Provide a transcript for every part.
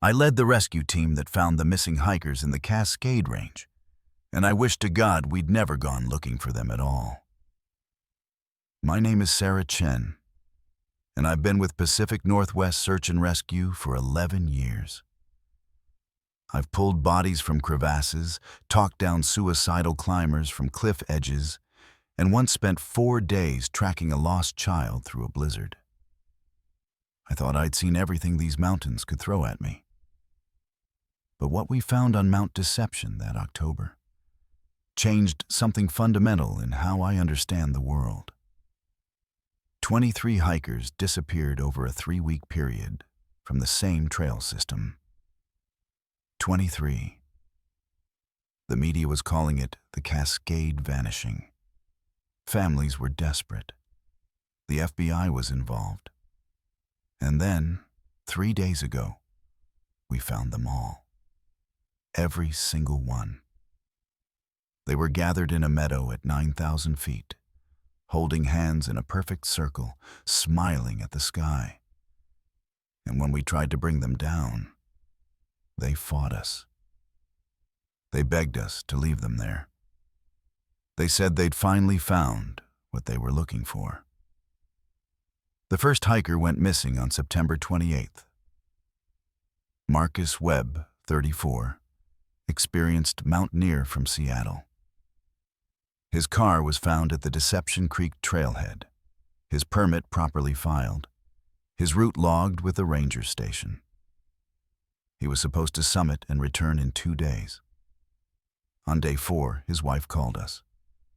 I led the rescue team that found the missing hikers in the Cascade Range, and I wish to God we'd never gone looking for them at all. My name is Sarah Chen, and I've been with Pacific Northwest Search and Rescue for 11 years. I've pulled bodies from crevasses, talked down suicidal climbers from cliff edges, and once spent 4 days tracking a lost child through a blizzard. I thought I'd seen everything these mountains could throw at me. But what we found on Mount Deception that October changed something fundamental in how I understand the world. 23 hikers disappeared over a 3-week period from the same trail system. 23. The media was calling it the Cascade Vanishing. Families were desperate. The FBI was involved. And then, 3 days ago, we found them all. Every single one. They were gathered in a meadow at 9,000 feet, holding hands in a perfect circle, smiling at the sky. And when we tried to bring them down, they fought us. They begged us to leave them there. They said they'd finally found what they were looking for. The first hiker went missing on September 28th. Marcus Webb, 34, experienced mountaineer from Seattle. His car was found at the Deception Creek trailhead, his permit properly filed, his route logged with the ranger station. He was supposed to summit and return in 2 days. On day 4, his wife called us.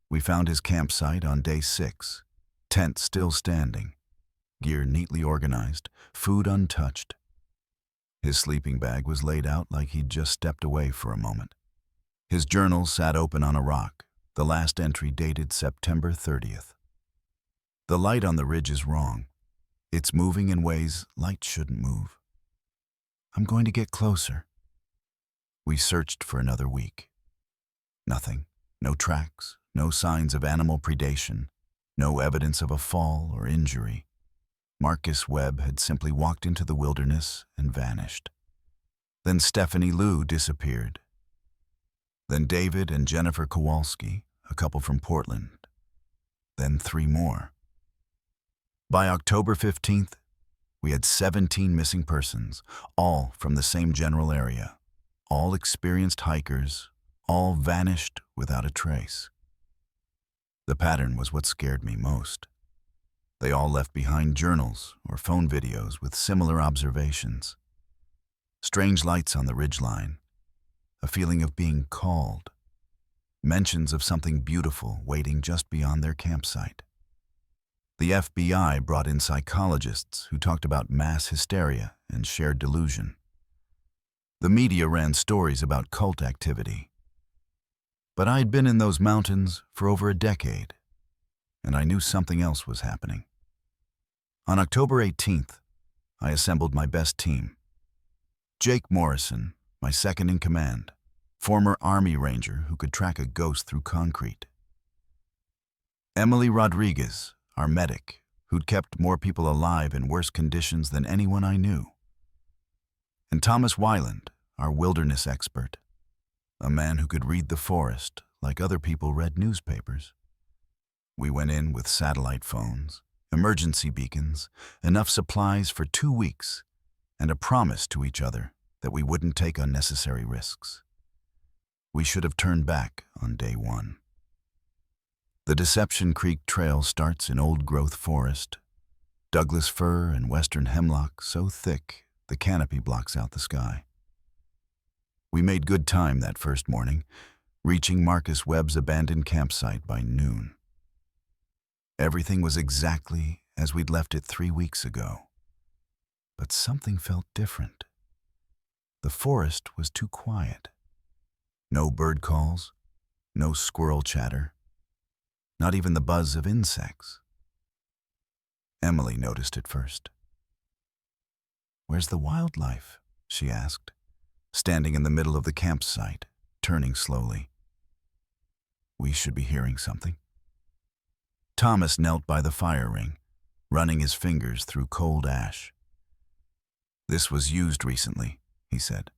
We found his campsite on day 6, tent still standing, gear neatly organized, food untouched. His sleeping bag was laid out like he'd just stepped away for a moment. His journal sat open on a rock, the last entry dated September 30th. The light on the ridge is wrong. It's moving in ways light shouldn't move. I'm going to get closer. We searched for another week. Nothing. No tracks, no signs of animal predation, no evidence of a fall or injury. Marcus Webb had simply walked into the wilderness and vanished. Then Stephanie Liu disappeared. Then David and Jennifer Kowalski, a couple from Portland. Then 3 more. By October 15th, we had 17 missing persons, all from the same general area, all experienced hikers, all vanished without a trace. The pattern was what scared me most. They all left behind journals or phone videos with similar observations. Strange lights on the ridgeline, a feeling of being called, mentions of something beautiful waiting just beyond their campsite. The FBI brought in psychologists who talked about mass hysteria and shared delusion. The media ran stories about cult activity. But I'd been in those mountains for over a decade, and I knew something else was happening. On October 18th, I assembled my best team. Jake Morrison, my second in command, former Army Ranger who could track a ghost through concrete. Emily Rodriguez, our medic, who'd kept more people alive in worse conditions than anyone I knew. And Thomas Weiland, our wilderness expert, a man who could read the forest like other people read newspapers. We went in with satellite phones, emergency beacons, enough supplies for 2 weeks, and a promise to each other that we wouldn't take unnecessary risks. We should have turned back on day 1. The Deception Creek Trail starts in old-growth forest, Douglas fir and western hemlock so thick the canopy blocks out the sky. We made good time that first morning, reaching Marcus Webb's abandoned campsite by noon. Everything was exactly as we'd left it 3 weeks ago. But something felt different. The forest was too quiet. No bird calls, no squirrel chatter, not even the buzz of insects. Emily noticed it first. "Where's the wildlife?" she asked, standing in the middle of the campsite, turning slowly. We should be hearing something. Thomas knelt by the fire ring, running his fingers through cold ash. "This was used recently," he said,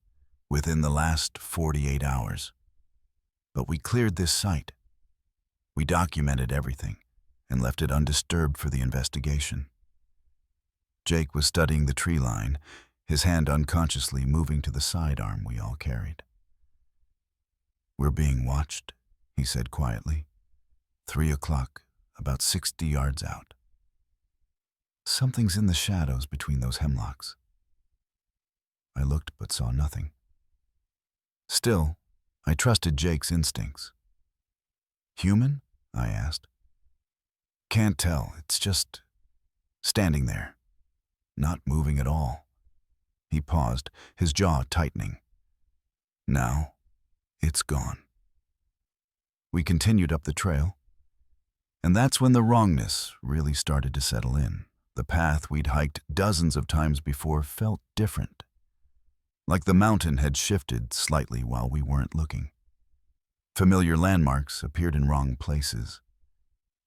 "within the last 48 hours. But we cleared this site. We documented everything and left it undisturbed for the investigation." Jake was studying the tree line, his hand unconsciously moving to the sidearm we all carried. "We're being watched," he said quietly. 3 o'clock, about 60 yards out. "Something's in the shadows between those hemlocks." I looked but saw nothing. Still, I trusted Jake's instincts. "Human?" I asked. "Can't tell. It's just standing there, not moving at all." He paused, his jaw tightening. "Now, it's gone." We continued up the trail, and that's when the wrongness really started to settle in. The path we'd hiked dozens of times before felt different, like the mountain had shifted slightly while we weren't looking. Familiar landmarks appeared in wrong places.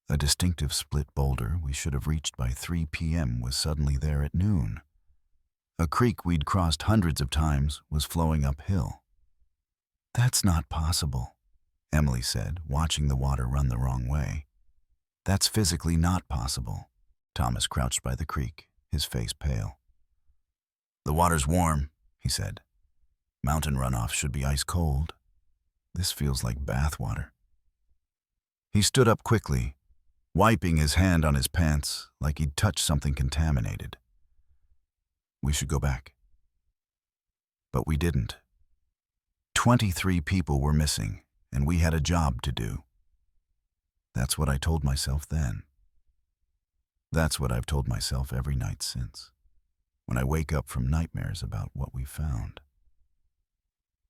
A distinctive split boulder we should have reached by 3 p.m. was suddenly there at noon. A creek we'd crossed hundreds of times was flowing uphill. "That's not possible," Emily said, watching the water run the wrong way. "That's physically not possible." Thomas crouched by the creek, his face pale. "The water's warm," he said. "Mountain runoff should be ice cold. This feels like bath water." He stood up quickly, wiping his hand on his pants like he'd touched something contaminated. "We should go back." But we didn't. 23 people were missing, and we had a job to do. That's what I told myself then. That's what I've told myself every night since, when I wake up from nightmares about what we found.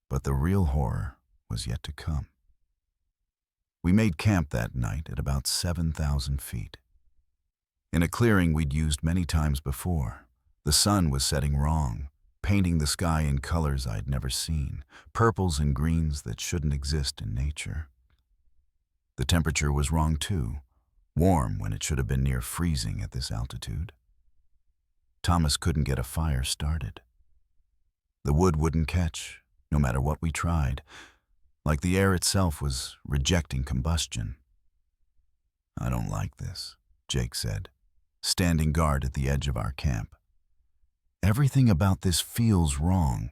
But the real horror was yet to come. We made camp that night at about 7,000 feet. In a clearing we'd used many times before. The sun was setting wrong, painting the sky in colors I'd never seen, purples and greens that shouldn't exist in nature. The temperature was wrong too, warm when it should have been near freezing at this altitude. Thomas couldn't get a fire started. The wood wouldn't catch, no matter what we tried, like the air itself was rejecting combustion. "I don't like this," Jake said, standing guard at the edge of our camp. "Everything about this feels wrong.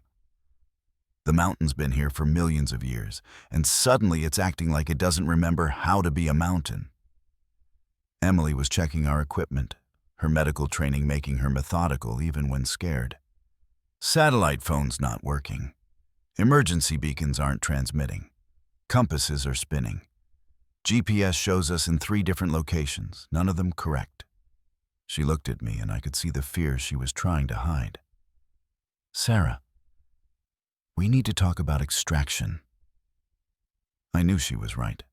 The mountain's been here for millions of years, and suddenly it's acting like it doesn't remember how to be a mountain." Emily was checking our equipment, her medical training making her methodical even when scared. "Satellite phone's not working. Emergency beacons aren't transmitting. Compasses are spinning. GPS shows us in 3 different locations, none of them correct." She looked at me, and I could see the fear she was trying to hide. "Sarah, we need to talk about extraction." I knew she was right.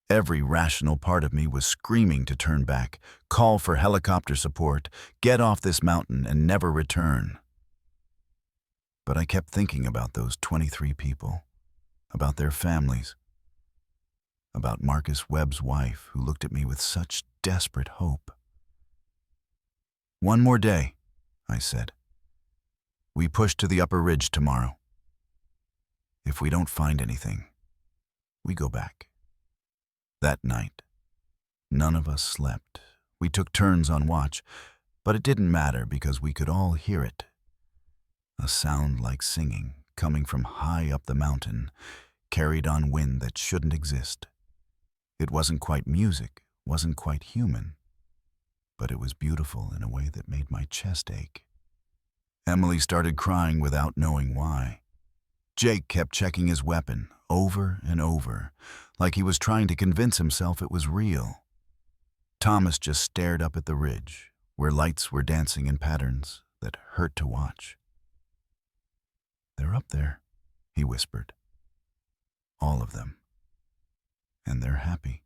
Every rational part of me was screaming to turn back, call for helicopter support, get off this mountain and never return. But I kept thinking about those 23 people, about their families, about Marcus Webb's wife who looked at me with such desperate hope. "One more day," I said. "We push to the upper ridge tomorrow. If we don't find anything, we go back." That night, none of us slept. We took turns on watch, but it didn't matter because we could all hear it. A sound like singing, coming from high up the mountain, carried on wind that shouldn't exist. It wasn't quite music, wasn't quite human, but it was beautiful in a way that made my chest ache. Emily started crying without knowing why. Jake kept checking his weapon over and over, like he was trying to convince himself it was real. Thomas just stared up at the ridge, where lights were dancing in patterns that hurt to watch. "They're up there," he whispered. "All of them. And they're happy."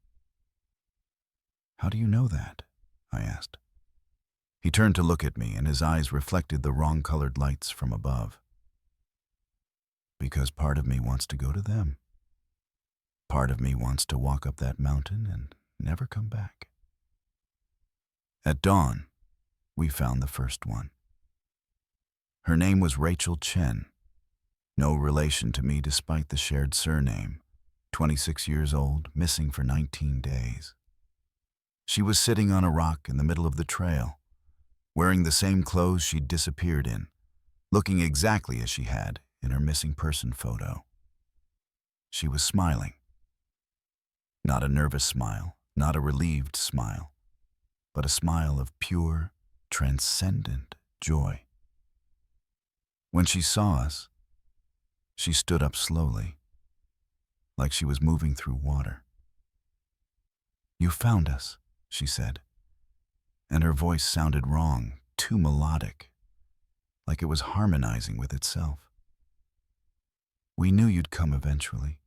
"How do you know that?" I asked. He turned to look at me, and his eyes reflected the wrong-colored lights from above. "Because part of me wants to go to them. Part of me wants to walk up that mountain and never come back." At dawn, we found the first one. Her name was Rachel Chen. No relation to me despite the shared surname. 26 years old, missing for 19 days. She was sitting on a rock in the middle of the trail, wearing the same clothes she'd disappeared in, looking exactly as she had in her missing person photo. She was smiling. Not a nervous smile, not a relieved smile, but a smile of pure, transcendent joy. When she saw us, she stood up slowly, like she was moving through water. "You found us," she said, and her voice sounded wrong, too melodic, like it was harmonizing with itself. "We knew you'd come eventually.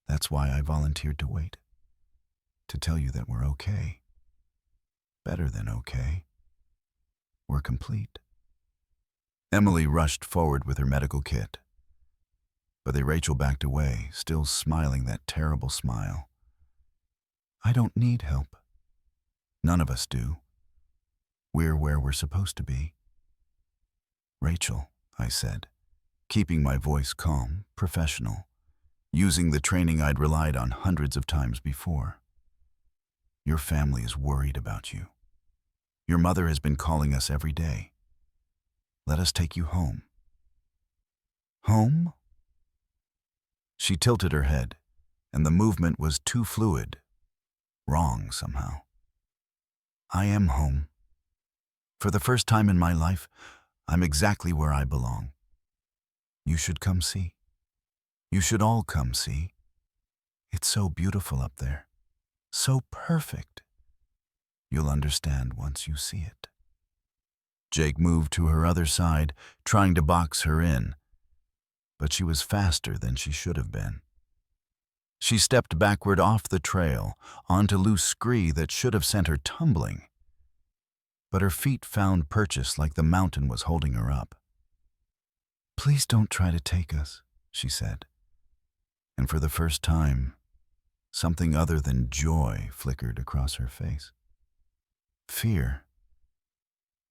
That's why I volunteered to wait, to tell you that we're okay. Better than okay. We're complete." Emily rushed forward with her medical kit, but Rachel backed away, still smiling that terrible smile. "I don't need help. None of us do. We're where we're supposed to be." "Rachel," I said, keeping my voice calm, professional, using the training I'd relied on hundreds of times before. "Your family is worried about you. Your mother has been calling us every day. Let us take you home." "Home?" She tilted her head, and the movement was too fluid, wrong somehow. "I am home. For the first time in my life, I'm exactly where I belong. You should come see. You should all come see. It's so beautiful up there. So perfect. You'll understand once you see it." Jake moved to her other side, trying to box her in, but she was faster than she should have been. She stepped backward off the trail, onto loose scree that should have sent her tumbling. But her feet found purchase like the mountain was holding her up. "Please don't try to take us," she said. And for the first time, something other than joy flickered across her face. Fear.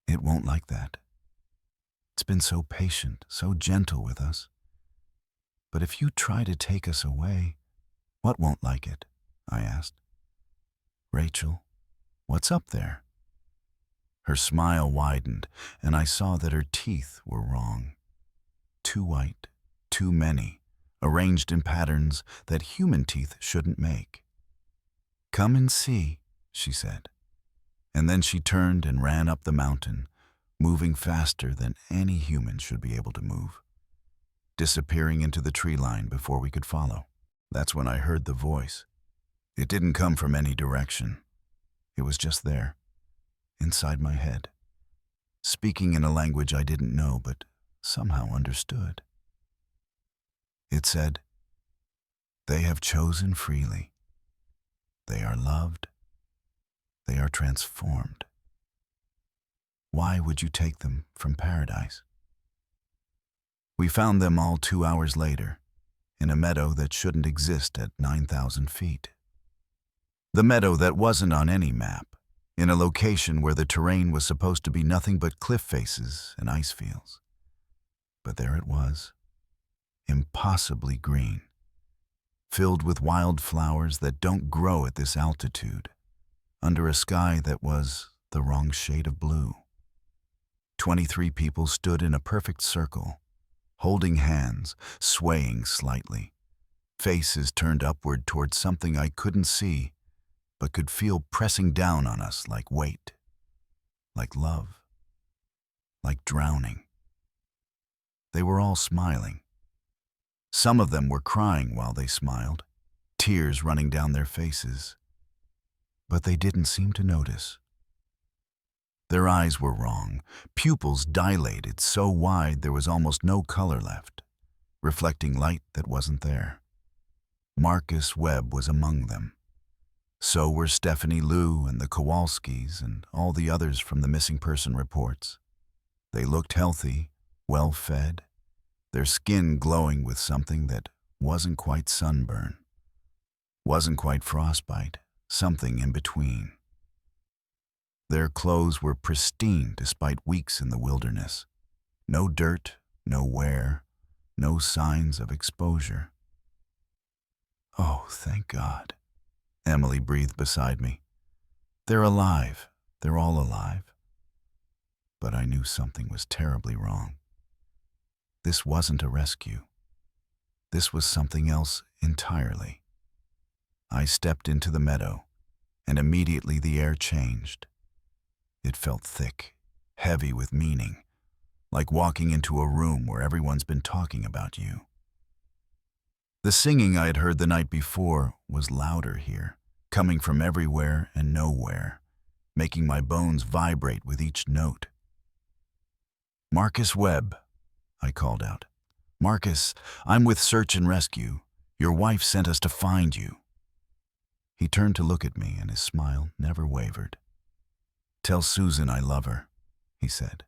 It won't like that. It's been so patient, so gentle with us. But if you try to take us away, what won't like it? I asked. "Rachel, what's up there?" Her smile widened, and I saw that her teeth were wrong. Too white, too many, arranged in patterns that human teeth shouldn't make. "Come and see," she said. And then she turned and ran up the mountain, moving faster than any human should be able to move, disappearing into the tree line before we could follow. That's when I heard the voice. It didn't come from any direction. It was just there, inside my head, speaking in a language I didn't know but somehow understood. It said, "They have chosen freely. They are loved. They are transformed. Why would you take them from paradise?" We found them all 2 hours later, in a meadow that shouldn't exist at 9,000 feet. The meadow that wasn't on any map, in a location where the terrain was supposed to be nothing but cliff faces and ice fields. But there it was, impossibly green, filled with wild flowers that don't grow at this altitude, under a sky that was the wrong shade of blue. 23 people stood in a perfect circle, holding hands, swaying slightly, faces turned upward towards something I couldn't see, but could feel pressing down on us like weight, like love, like drowning. They were all smiling. Some of them were crying while they smiled, tears running down their faces. But they didn't seem to notice. Their eyes were wrong, pupils dilated so wide there was almost no color left, reflecting light that wasn't there. Marcus Webb was among them. So were Stephanie Liu and the Kowalskis and all the others from the missing person reports. They looked healthy, well-fed, their skin glowing with something that wasn't quite sunburn, wasn't quite frostbite, something in between. Their clothes were pristine despite weeks in the wilderness. No dirt, no wear, No signs of exposure. Oh, thank God. Emily breathed beside me. They're alive. They're all alive. But I knew something was terribly wrong. This wasn't a rescue. This was something else entirely. I stepped into the meadow, and immediately the air changed. It felt thick, heavy with meaning, like walking into a room where everyone's been talking about you. The singing I had heard the night before was louder here, coming from everywhere and nowhere, making my bones vibrate with each note. "Marcus Webb," I called out. "Marcus, I'm with Search and Rescue. Your wife sent us to find you." He turned to look at me, and his smile never wavered. "Tell Susan I love her," he said,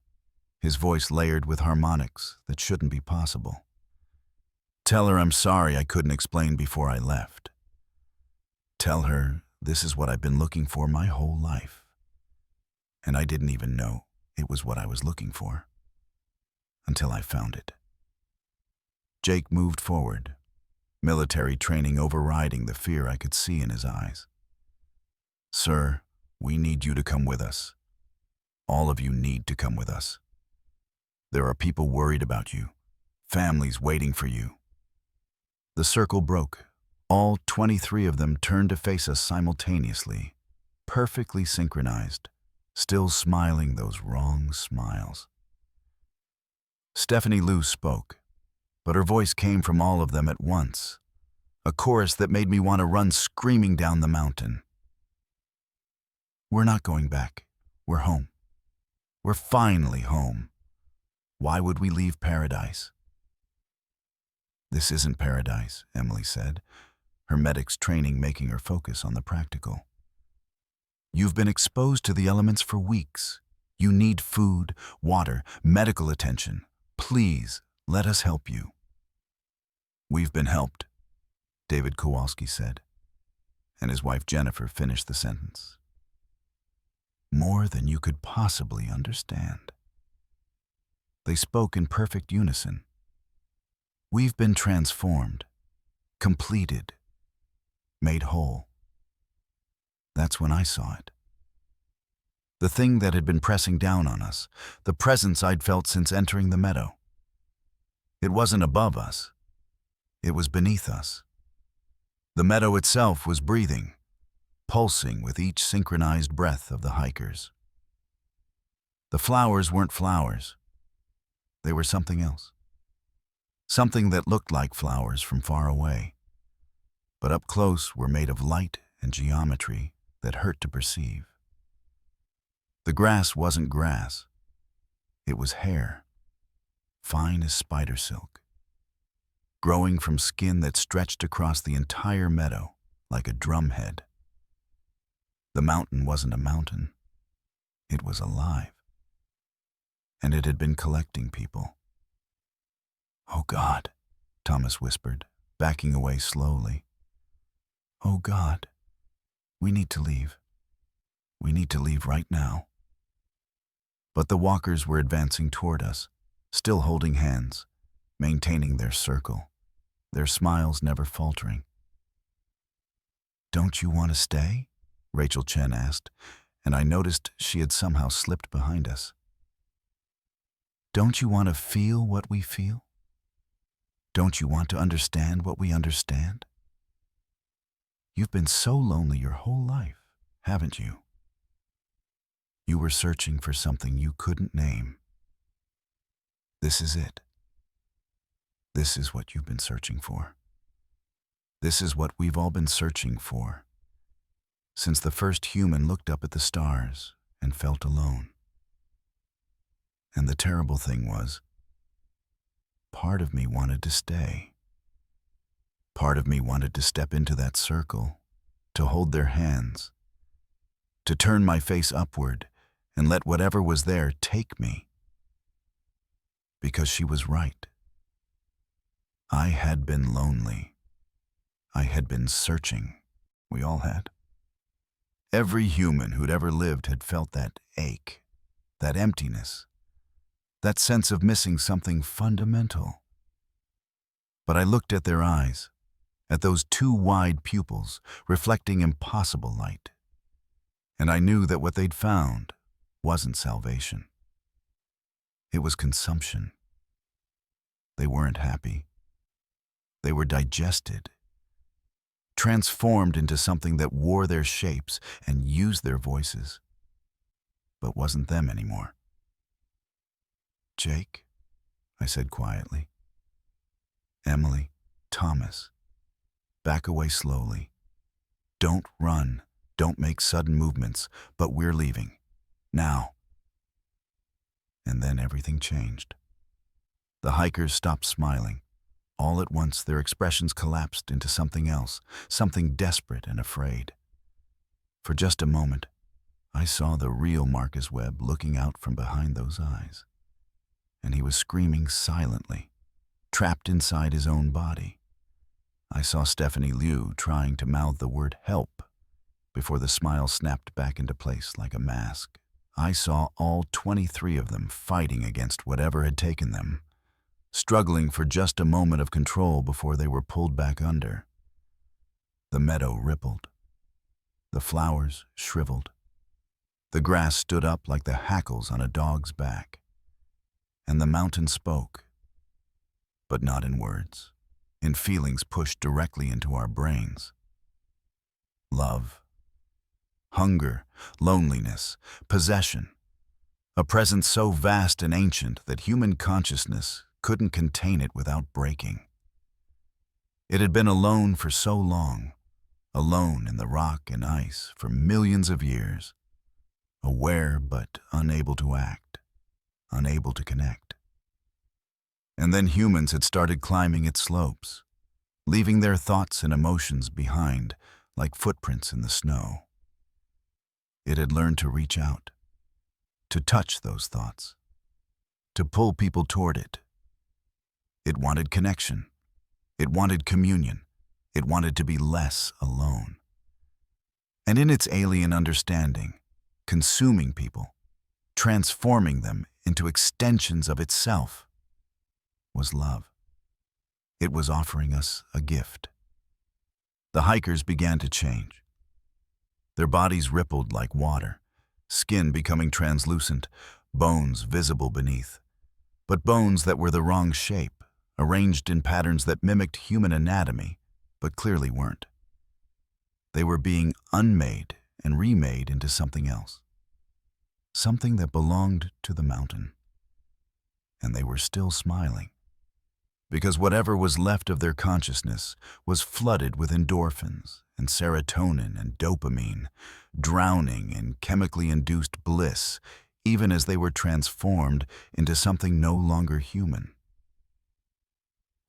his voice layered with harmonics that shouldn't be possible. "Tell her I'm sorry I couldn't explain before I left. Tell her this is what I've been looking for my whole life. And I didn't even know it was what I was looking for until I found it." Jake moved forward, military training overriding the fear I could see in his eyes. "Sir, we need you to come with us. All of you need to come with us. There are people worried about you, families waiting for you." The circle broke. All 23 of them turned to face us simultaneously, perfectly synchronized, still smiling those wrong smiles. Stephanie Lou spoke, but her voice came from all of them at once, a chorus that made me want to run screaming down the mountain. "We're not going back. We're home. We're finally home. Why would we leave paradise?" "This isn't paradise," Emily said, her medic's training making her focus on the practical. "You've been exposed to the elements for weeks. You need food, water, medical attention. Please, let us help you." "We've been helped," David Kowalski said, and his wife Jennifer finished the sentence. "More than you could possibly understand." They spoke in perfect unison. "We've been transformed, completed, made whole." That's when I saw it. The thing that had been pressing down on us, the presence I'd felt since entering the meadow. It wasn't above us. It was beneath us. The meadow itself was breathing, pulsing with each synchronized breath of the hikers. The flowers weren't flowers. They were something else. Something that looked like flowers from far away, but up close were made of light and geometry that hurt to perceive. The grass wasn't grass. It was hair, fine as spider silk, growing from skin that stretched across the entire meadow like a drumhead. The mountain wasn't a mountain. It was alive. And it had been collecting people. "Oh God," Thomas whispered, backing away slowly. "Oh God, we need to leave. We need to leave right now." But the walkers were advancing toward us, still holding hands, maintaining their circle, their smiles never faltering. "Don't you want to stay?" Rachel Chen asked, and I noticed she had somehow slipped behind us. "Don't you want to feel what we feel? Don't you want to understand what we understand? You've been so lonely your whole life, haven't you? You were searching for something you couldn't name. This is it. This is what you've been searching for. This is what we've all been searching for, since the first human looked up at the stars and felt alone. And the terrible thing was, part of me wanted to stay. Part of me wanted to step into that circle, to hold their hands, to turn my face upward and let whatever was there take me. Because she was right. I had been lonely. I had been searching. We all had. Every human who'd ever lived had felt that ache, that emptiness, that sense of missing something fundamental. But I looked at their eyes, at those two wide pupils reflecting impossible light, and I knew that what they'd found wasn't salvation. It was consumption. They weren't happy. They were digested, transformed into something that wore their shapes and used their voices, but wasn't them anymore. "Jake," I said quietly. "Emily, Thomas, back away slowly. Don't run, don't make sudden movements, but we're leaving. Now." And then everything changed. The hikers stopped smiling. All at once, their expressions collapsed into something else, something desperate and afraid. For just a moment, I saw the real Marcus Webb looking out from behind those eyes. And he was screaming silently, trapped inside his own body. I saw Stephanie Liu trying to mouth the word "help" before the smile snapped back into place like a mask. I saw all 23 of them fighting against whatever had taken them, struggling for just a moment of control before they were pulled back under. The meadow rippled. The flowers shriveled. The grass stood up like the hackles on a dog's back. And the mountain spoke, but not in words, in feelings pushed directly into our brains. Love, hunger, loneliness, possession, a presence so vast and ancient that human consciousness couldn't contain it without breaking. It had been alone for so long, alone in the rock and ice for millions of years, aware but unable to act, unable to connect. And then humans had started climbing its slopes, leaving their thoughts and emotions behind like footprints in the snow. It had learned to reach out, to touch those thoughts, to pull people toward it. It wanted connection. It wanted communion. It wanted to be less alone. And in its alien understanding, consuming people, transforming them into extensions of itself, was love. It was offering us a gift. The hikers began to change. Their bodies rippled like water, skin becoming translucent, bones visible beneath, but bones that were the wrong shape, arranged in patterns that mimicked human anatomy, but clearly weren't. They were being unmade and remade into something else, something that belonged to the mountain. And they were still smiling, because whatever was left of their consciousness was flooded with endorphins and serotonin and dopamine, drowning in chemically induced bliss, even as they were transformed into something no longer human.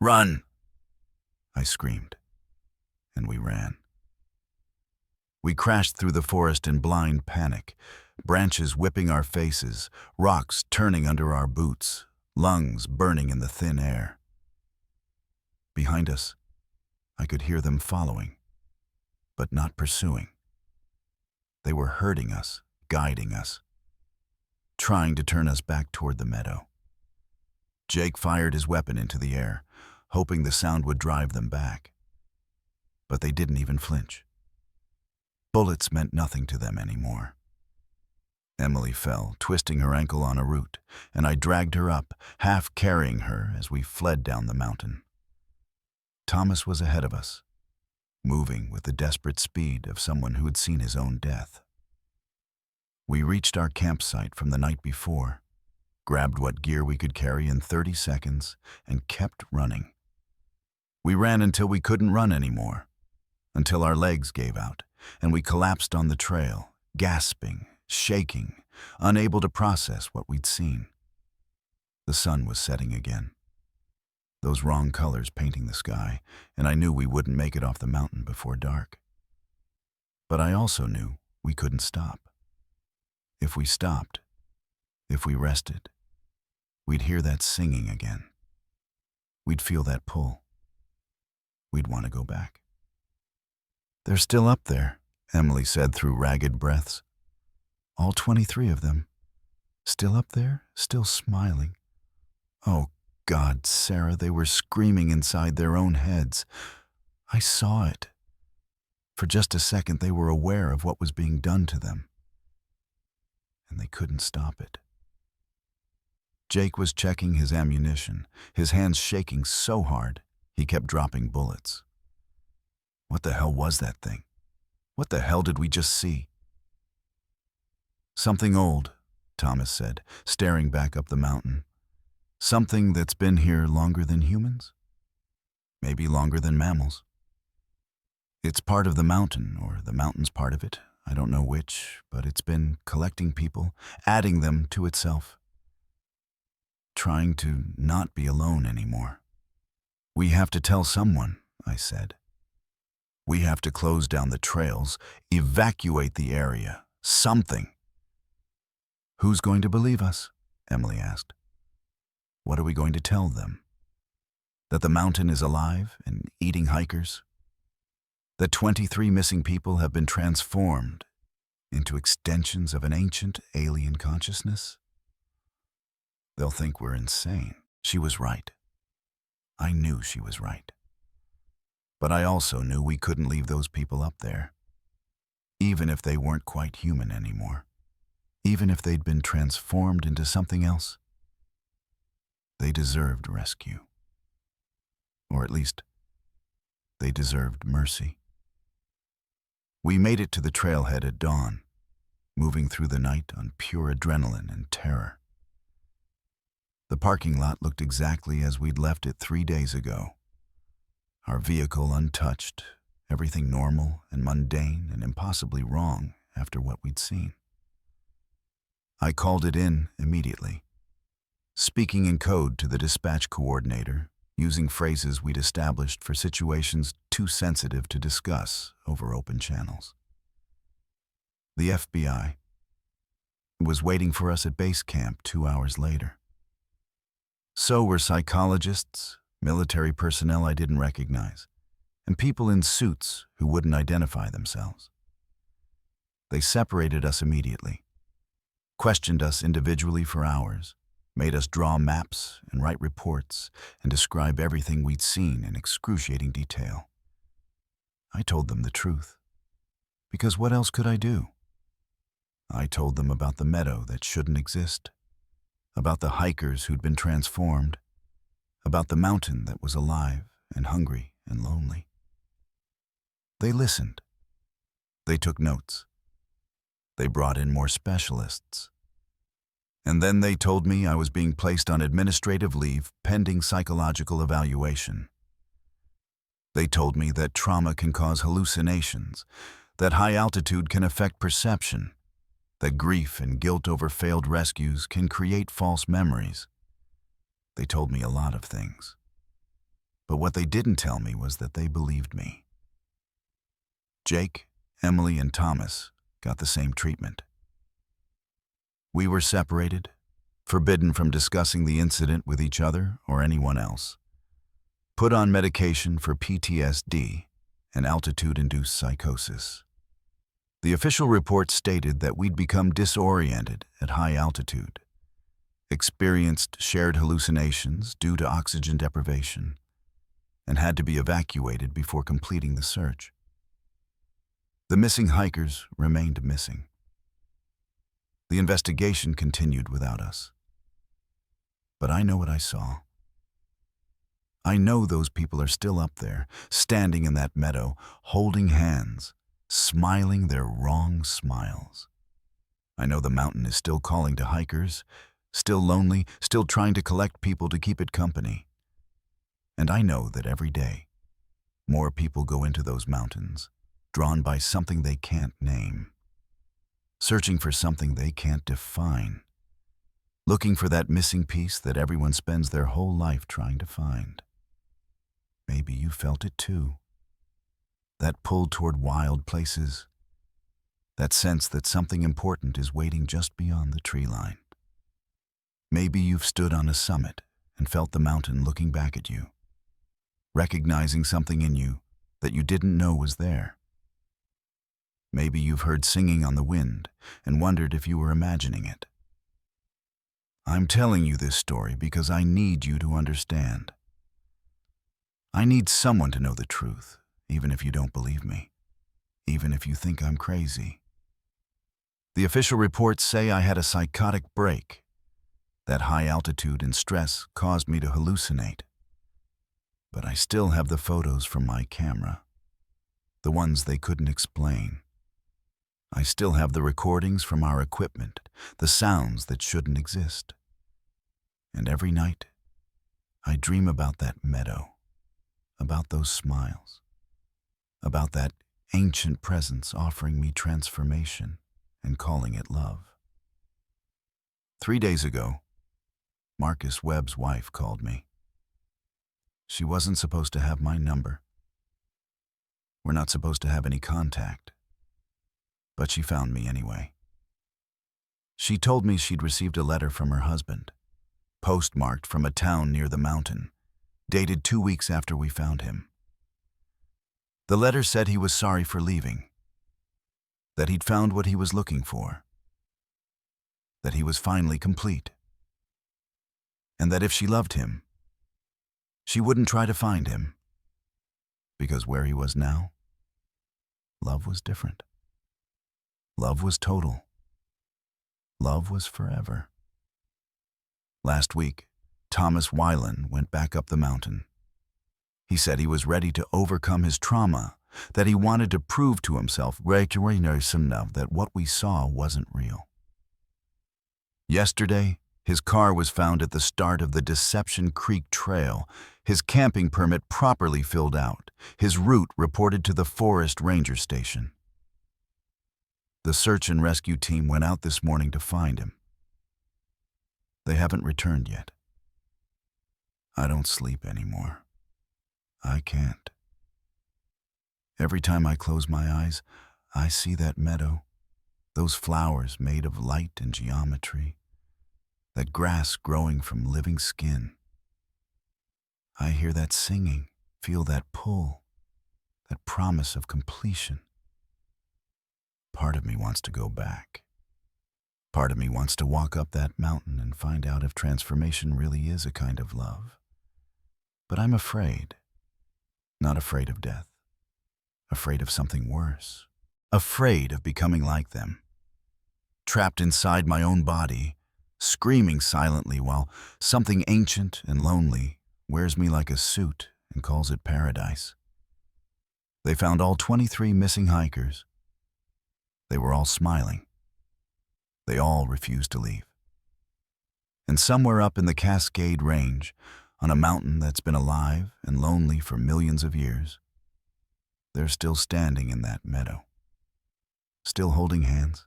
"Run!" I screamed, and we ran. We crashed through the forest in blind panic, branches whipping our faces, rocks turning under our boots, lungs burning in the thin air. Behind us, I could hear them following, but not pursuing. They were herding us, guiding us, trying to turn us back toward the meadow. Jake fired his weapon into the air, hoping the sound would drive them back. But they didn't even flinch. Bullets meant nothing to them anymore. Emily fell, twisting her ankle on a root, and I dragged her up, half carrying her as we fled down the mountain. Thomas was ahead of us, moving with the desperate speed of someone who had seen his own death. We reached our campsite from the night before, grabbed what gear we could carry in 30 seconds, and kept running. We ran until we couldn't run anymore, until our legs gave out, and we collapsed on the trail, gasping, shaking, unable to process what we'd seen. The sun was setting again, those wrong colors painting the sky, and I knew we wouldn't make it off the mountain before dark. But I also knew we couldn't stop. If we stopped, if we rested, we'd hear that singing again. We'd feel that pull. We'd want to go back. "They're still up there," Emily said through ragged breaths. "All 23 of them. Still up there, still smiling. Oh, God, Sarah, they were screaming inside their own heads. I saw it. For just a second, they were aware of what was being done to them, and they couldn't stop it. Jake was checking his ammunition, his hands shaking so hard he kept dropping bullets. What the hell was that thing? What the hell did we just see? Something old, Thomas said, staring back up the mountain. Something that's been here longer than humans? Maybe longer than mammals. It's part of the mountain, or the mountain's part of it. I don't know which, but it's been collecting people, adding them to itself. Trying to not be alone anymore. We have to tell someone, I said. We have to close down the trails, evacuate the area, something. Who's going to believe us? Emily asked. What are we going to tell them? That the mountain is alive and eating hikers? That 23 missing people have been transformed into extensions of an ancient alien consciousness? They'll think we're insane. She was right. I knew she was right. But I also knew we couldn't leave those people up there, even if they weren't quite human anymore, even if they'd been transformed into something else. They deserved rescue. Or at least, they deserved mercy. We made it to the trailhead at dawn, moving through the night on pure adrenaline and terror. The parking lot looked exactly as we'd left it 3 days ago. Our vehicle untouched, everything normal and mundane and impossibly wrong after what we'd seen. I called it in immediately, speaking in code to the dispatch coordinator, using phrases we'd established for situations too sensitive to discuss over open channels. The FBI was waiting for us at base camp 2 hours later. So were psychologists, military personnel I didn't recognize, and people in suits who wouldn't identify themselves. They separated us immediately, questioned us individually for hours, made us draw maps and write reports and describe everything we'd seen in excruciating detail. I told them the truth, because what else could I do? I told them about the meadow that shouldn't exist, about the hikers who'd been transformed, about the mountain that was alive and hungry and lonely. They listened. They took notes. They brought in more specialists. And then they told me I was being placed on administrative leave pending psychological evaluation. They told me that trauma can cause hallucinations, that high altitude can affect perception, that grief and guilt over failed rescues can create false memories. They told me a lot of things. But what they didn't tell me was that they believed me. Jake, Emily, and Thomas got the same treatment. We were separated, forbidden from discussing the incident with each other or anyone else, put on medication for PTSD and altitude-induced psychosis. The official report stated that we'd become disoriented at high altitude, experienced shared hallucinations due to oxygen deprivation, and had to be evacuated before completing the search. The missing hikers remained missing. The investigation continued without us. But I know what I saw. I know those people are still up there, standing in that meadow, holding hands, smiling their wrong smiles. I know the mountain is still calling to hikers, still lonely, still trying to collect people to keep it company. And I know that every day, more people go into those mountains, drawn by something they can't name, searching for something they can't define, looking for that missing piece that everyone spends their whole life trying to find. Maybe you felt it too. That pull toward wild places, that sense that something important is waiting just beyond the tree line. Maybe you've stood on a summit and felt the mountain looking back at you, recognizing something in you that you didn't know was there. Maybe you've heard singing on the wind and wondered if you were imagining it. I'm telling you this story because I need you to understand. I need someone to know the truth, even if you don't believe me, even if you think I'm crazy. The official reports say I had a psychotic break. That high altitude and stress caused me to hallucinate. But I still have the photos from my camera, the ones they couldn't explain. I still have the recordings from our equipment, the sounds that shouldn't exist. And every night, I dream about that meadow, about those smiles, about that ancient presence offering me transformation and calling it love. 3 days ago, Marcus Webb's wife called me. She wasn't supposed to have my number. We're not supposed to have any contact. But she found me anyway. She told me she'd received a letter from her husband, postmarked from a town near the mountain, dated 2 weeks after we found him. The letter said he was sorry for leaving, that he'd found what he was looking for, that he was finally complete, and that if she loved him, she wouldn't try to find him, because where he was now, love was different. Love was total. Love was forever. Last week, Thomas Weiland went back up the mountain. He said he was ready to overcome his trauma, that he wanted to prove to himself that what we saw wasn't real. Yesterday, his car was found at the start of the Deception Creek Trail, his camping permit properly filled out, his route reported to the Forest Ranger Station. The search and rescue team went out this morning to find him. They haven't returned yet. I don't sleep anymore. I can't. Every time I close my eyes, I see that meadow, those flowers made of light and geometry, that grass growing from living skin. I hear that singing, feel that pull, that promise of completion. Part of me wants to go back. Part of me wants to walk up that mountain and find out if transformation really is a kind of love. But I'm afraid. Not afraid of death. Afraid of something worse. Afraid of becoming like them. Trapped inside my own body, screaming silently while something ancient and lonely wears me like a suit and calls it paradise. They found all 23 missing hikers. They were all smiling. They all refused to leave. And somewhere up in the Cascade Range, on a mountain that's been alive and lonely for millions of years, they're still standing in that meadow, still holding hands,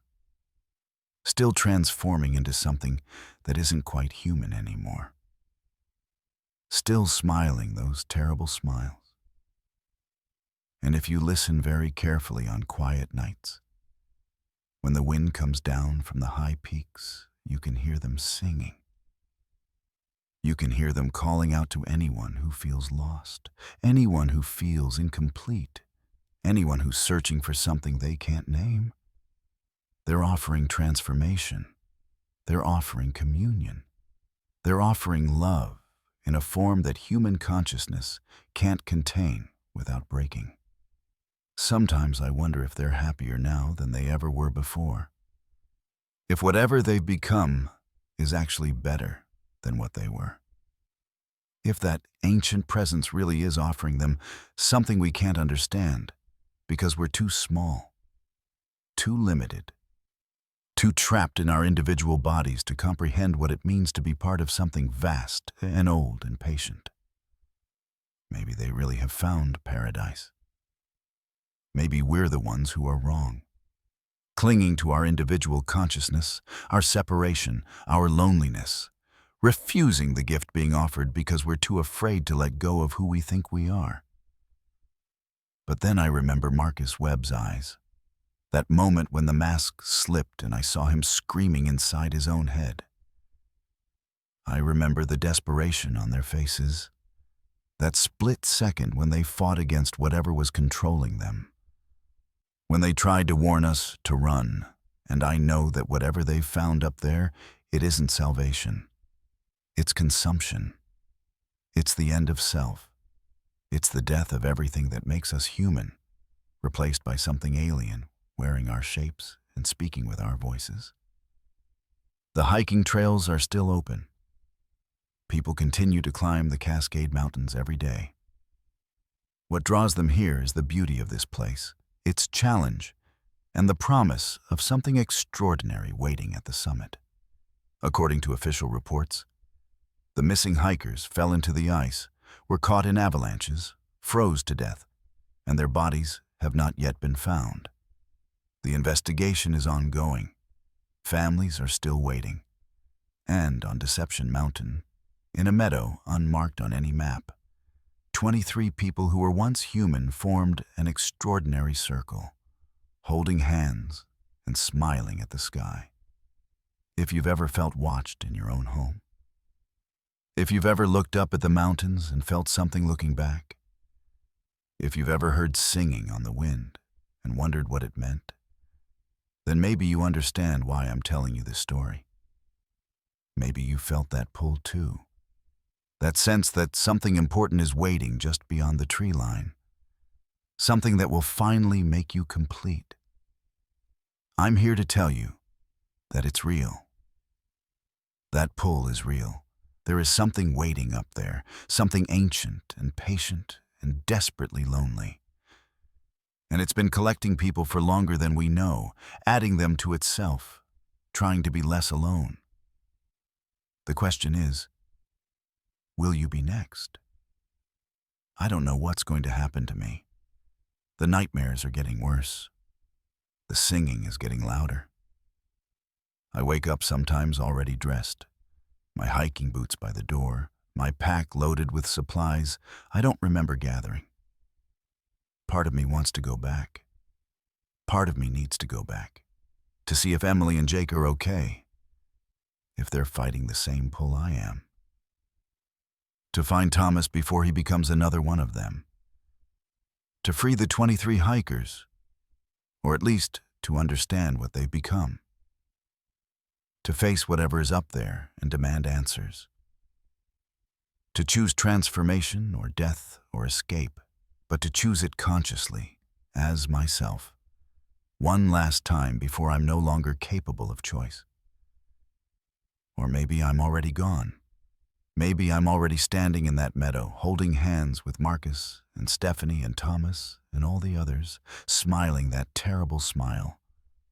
still transforming into something that isn't quite human anymore, still smiling those terrible smiles. And if you listen very carefully on quiet nights, when the wind comes down from the high peaks, you can hear them singing. You can hear them calling out to anyone who feels lost, anyone who feels incomplete, anyone who's searching for something they can't name. They're offering transformation. They're offering communion. They're offering love in a form that human consciousness can't contain without breaking. Sometimes I wonder if they're happier now than they ever were before. If whatever they've become is actually better than what they were. If that ancient presence really is offering them something we can't understand because we're too small, too limited, too trapped in our individual bodies to comprehend what it means to be part of something vast and old and patient. Maybe they really have found paradise. Maybe we're the ones who are wrong, clinging to our individual consciousness, our separation, our loneliness, refusing the gift being offered because we're too afraid to let go of who we think we are. But then I remember Marcus Webb's eyes, that moment when the mask slipped and I saw him screaming inside his own head. I remember the desperation on their faces, that split second when they fought against whatever was controlling them, when they tried to warn us to run, and I know that whatever they've found up there, it isn't salvation. It's consumption. It's the end of self. It's the death of everything that makes us human, replaced by something alien, wearing our shapes and speaking with our voices. The hiking trails are still open. People continue to climb the Cascade Mountains every day. What draws them here is the beauty of this place, its challenge, and the promise of something extraordinary waiting at the summit. According to official reports, the missing hikers fell into the ice, were caught in avalanches, froze to death, and their bodies have not yet been found. The investigation is ongoing. Families are still waiting. And on Deception Mountain, in a meadow unmarked on any map, 23 people who were once human formed an extraordinary circle, holding hands and smiling at the sky. If you've ever felt watched in your own home, if you've ever looked up at the mountains and felt something looking back, if you've ever heard singing on the wind and wondered what it meant, then maybe you understand why I'm telling you this story. Maybe you felt that pull too. That sense that something important is waiting just beyond the tree line. Something that will finally make you complete. I'm here to tell you that it's real. That pull is real. There is something waiting up there, something ancient and patient and desperately lonely. And it's been collecting people for longer than we know, adding them to itself, trying to be less alone. The question is, will you be next? I don't know what's going to happen to me. The nightmares are getting worse. The singing is getting louder. I wake up sometimes already dressed, my hiking boots by the door, my pack loaded with supplies I don't remember gathering. Part of me wants to go back. Part of me needs to go back, to see if Emily and Jake are okay, if they're fighting the same pull I am. To find Thomas before he becomes another one of them. To free the 23 hikers, or at least to understand what they've become. To face whatever is up there and demand answers. To choose transformation or death or escape, but to choose it consciously, as myself, one last time before I'm no longer capable of choice. Or maybe I'm already gone. Maybe I'm already standing in that meadow, holding hands with Marcus and Stephanie and Thomas and all the others, smiling that terrible smile,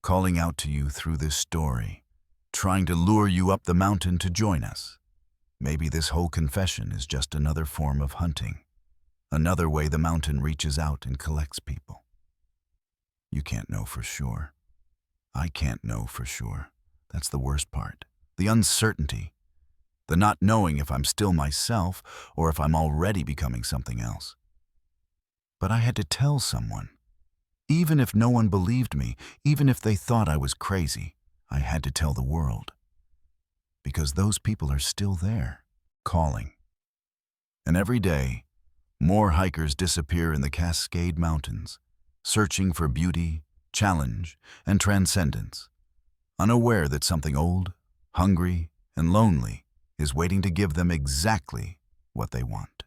calling out to you through this story, trying to lure you up the mountain to join us. Maybe this whole confession is just another form of hunting, another way the mountain reaches out and collects people. You can't know for sure. I can't know for sure. That's the worst part. The uncertainty. The not knowing if I'm still myself or if I'm already becoming something else. But I had to tell someone. Even if no one believed me, even if they thought I was crazy, I had to tell the world. Because those people are still there, calling. And every day, more hikers disappear in the Cascade Mountains, searching for beauty, challenge, and transcendence, unaware that something old, hungry, and lonely is waiting to give them exactly what they want.